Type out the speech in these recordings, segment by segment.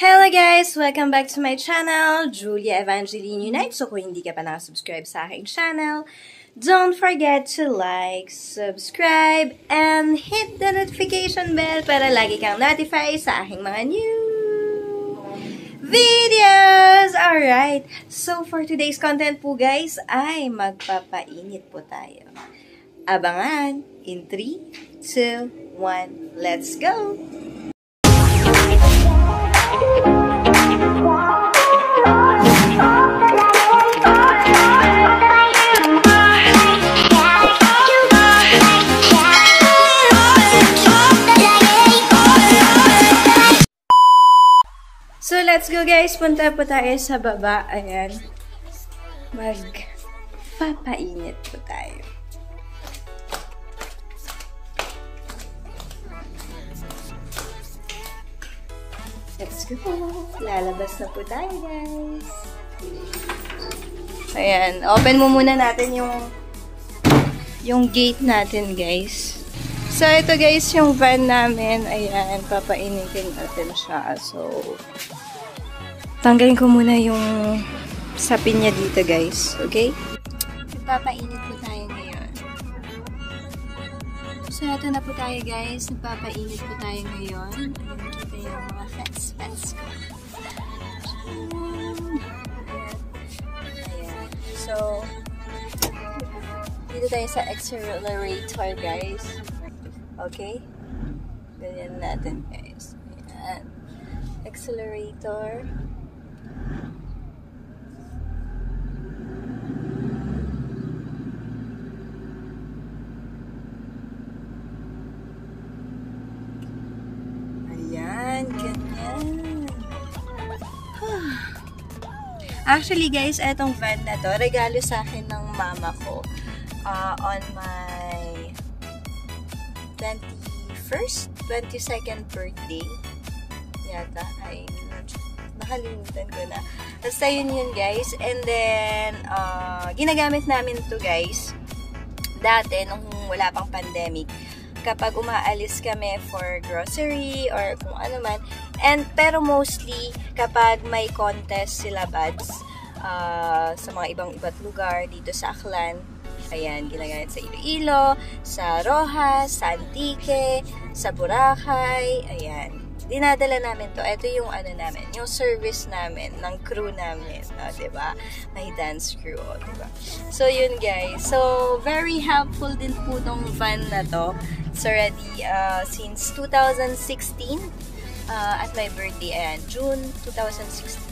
Hello guys! Welcome back to my channel, Julia Evangeline Unite. So kung hindi ka pa nakasubscribe sa aking channel, don't forget to like, subscribe, and hit the notification bell para lagi kang notify sa aking mga new videos! Alright, so for today's content po guys, ay magpapainit po tayo. Abangan in 3, 2, 1, let's go! So, let's go guys. Punta po tayo sa baba. Ayan. Magpapainit po tayo. Let's go. Lalabas na po tayo guys. Ayan. Open mo muna natin yung gate natin guys. So, ito guys, yung van namin. Ayan, papainitin natin siya. So, tanggalin ko muna yung sapin niya dito guys. Okay? Papainit po tayo ngayon. So, ito na po tayo guys. Nagpapainit po tayo ngayon. Ayan, kita yung mga fence ko. Ayan. So, dito tayo sa accelerator guys. Okay? Ganyan natin, guys. Ayan. Accelerator. Ayan, ganyan. Actually, guys, etong van na to, regalo sa akin ng mama ko on my 22nd birthday yata. Ay, nakalimutan ko na. Basta yun guys. And then, ginagamit namin to guys dati nung wala pang pandemic. Kapag umaalis kami for grocery or kung ano man. Pero mostly, kapag may contest sila buds sa mga iba't lugar dito sa Aklan, ayan, ginagamit sa Iloilo, sa Rojas, sa Antique, sa Boracay, ayan. Dinadala namin to. Ito yung ano namin, yung service namin, ng crew namin, diba? May dance crew, diba? So, yun guys. So, very helpful din po tong van na to. It's already since 2016 at my birthday, ayan,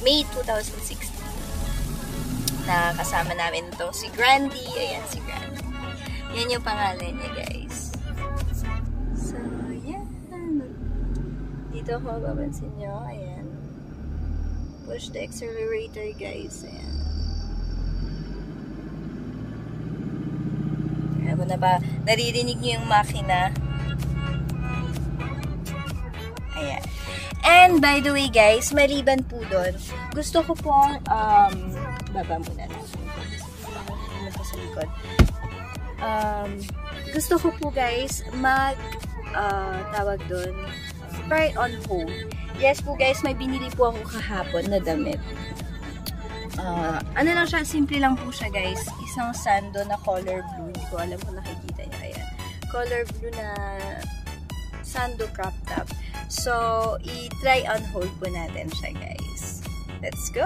May 2016. Na kasama namin itong si Grandy. Ayan, si Grandy. Yan yung pangalan niya, guys. So, yan. Dito ako mapapansin nyo. Ayan. Push the accelerator, guys. Ayan. Ayan mo na ba? Naririnig nyo yung makina. Ayan. And, by the way, guys, maliban po doon, gusto ko pong, baba muna natin. Ito sa likod. Gusto ko po, guys, tawag doon, try on hold. Yes po, guys, may binili po ako kahapon na damit. Ano lang siya, simple lang po siya, guys. Isang sando na color blue. Hindi ko alam kung nakikita niya. Ayan. Color blue na sando crop top. So, i-try on hold po natin siya, guys. Let's go!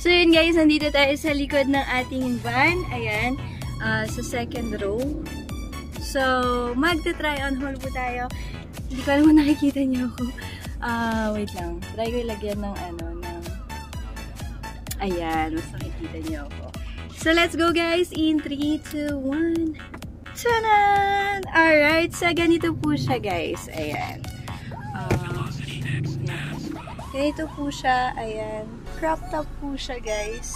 So, yun guys, nandito tayo sa likod ng ating van. Ayan, sa second row. So, magta-try on hold po tayo. Hindi ko alam kung nakikita niyo ako. Wait lang. Try ko ilagyan ng ayan, mas nakikita niyo ako. So, let's go guys. In 3, 2, 1. Tanan! Alright, so ganito po siya guys. Ayan. Ganito po siya. Ayan. Crop top po siya guys.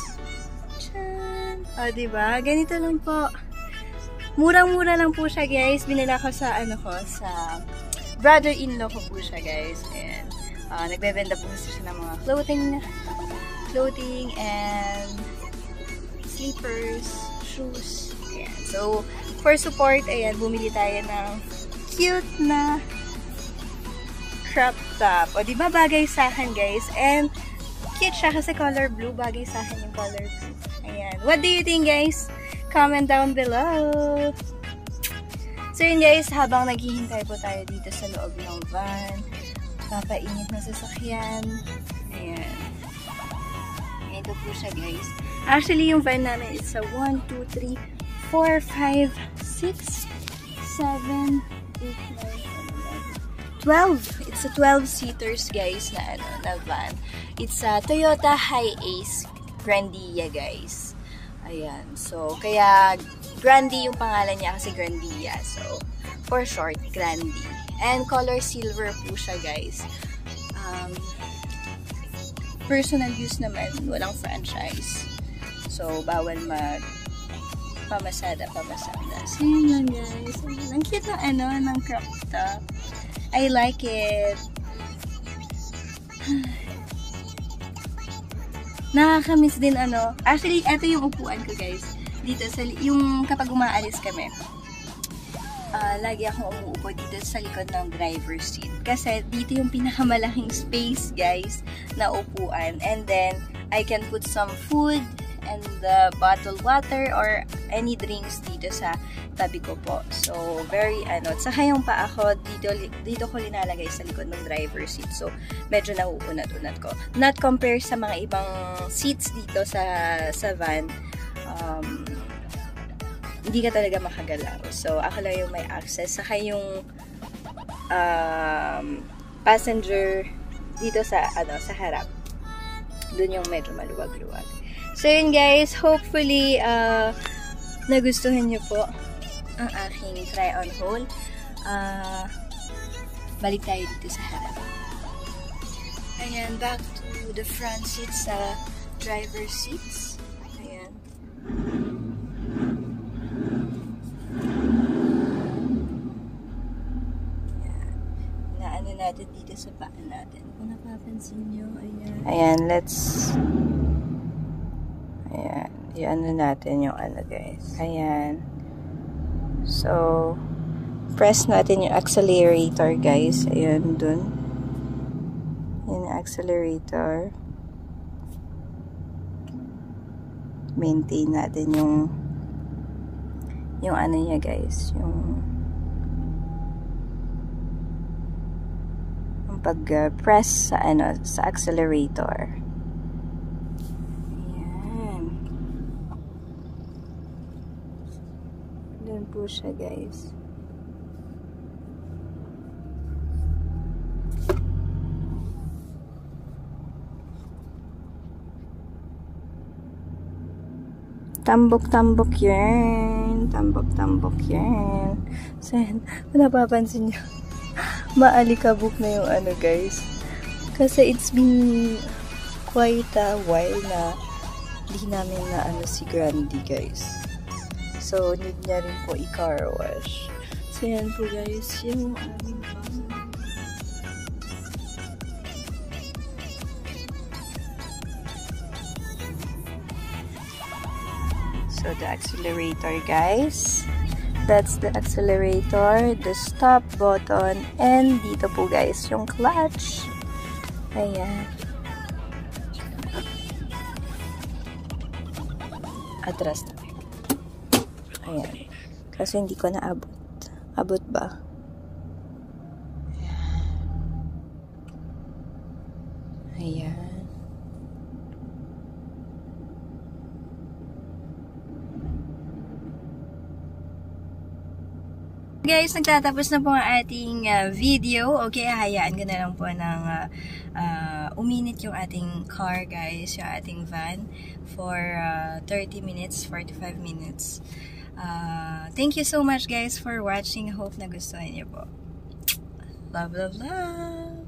Tchan! O, diba? Ganito lang po. Murang-mura lang po siya guys. Binila ko sa sa brother-in-law ko po siya guys. Ayan. Nagbebenta po siya ng mga clothing and slippers, shoes. Ayan. So, for support, ayan, bumili tayo ng cute na crop top. O, diba bagay sa akin, guys? And, cute siya kasi color blue. Bagay sa akin yung color blue. Ayan. What do you think, guys? Comment down below. So, yun, guys. Habang naghihintay po tayo dito sa loob ng van, papainit na sasakyan. Ayan. Ito po siya, guys. Actually, yung van namin, it's a 1, 2, 3, 4, 5, 6, 7, 8, 9, 10, 12. It's a 12-seaters, guys, na van. It's a Toyota Hiace Grandia, guys. Ayan. So, kaya Grandi yung pangalan niya kasi Grandia. So, for short, Grandi. And color silver po siya, guys. Personal use naman, walang franchise. So, bawal pamasada. So, yun lang, guys. Ang cute ng crop top. I like it. Nakakamiss din Actually, ito yung upuan ko, guys. Dito, yung kapag umaalis kami, lagi akong umuupo dito sa likod ng driver's seat. Kasi dito yung pinakamalaking space, guys, na upuan. And then, I can put some food and bottled water or any drinks dito sa tabi ko po. So, very Saka yung paa ko, dito ko linalagay sa likod ng driver's seat. So, medyo nauunat-unat ko. Not compare sa mga ibang seats dito sa van. Hindi ka talaga makagalaw. So, ako lang yung may access. Saka yung passenger dito sa harap. Doon yung medyo maluwag-luwag. So, yun, guys. Hopefully, nagustuhan nyo po ang aking try-on haul. Balik tayo dito sa harap. Ayan, back to the front seats sa driver's seats. Ayan. Natin dito sa paa natin. Kung napapansin nyo, ayan. Ayan, i-ano natin yung guys. Ayan. So, press natin yung accelerator, guys. Ayan, dun. Yung accelerator. Maintain natin yung niya, guys. Yung pag-press sa accelerator. Ayan. Doon po siya, guys. Tambok-tambok yan. Tambok-tambok yan. So, kung napapansin nyo, maalikabok na yung guys. Kasi it's been quite a while na hindi namin na si Grandi, guys. So, need niya rin po i-car wash. So, yan po, guys, yung aming van. So, the accelerator, guys. That's the accelerator, the stop button, and dito po, guys, yung clutch. Ayan. Atras na. Ayan. Kasi hindi ko naabot. Abot ba? Ayan. Guys, nagtatapos na po ang ating video. Okay, hayaan ko na lang po ng uminit yung ating car, guys, yung ating van for 30 minutes, 45 minutes. Thank you so much, guys, for watching. Hope nagustuhan niyo po. Love, love, love!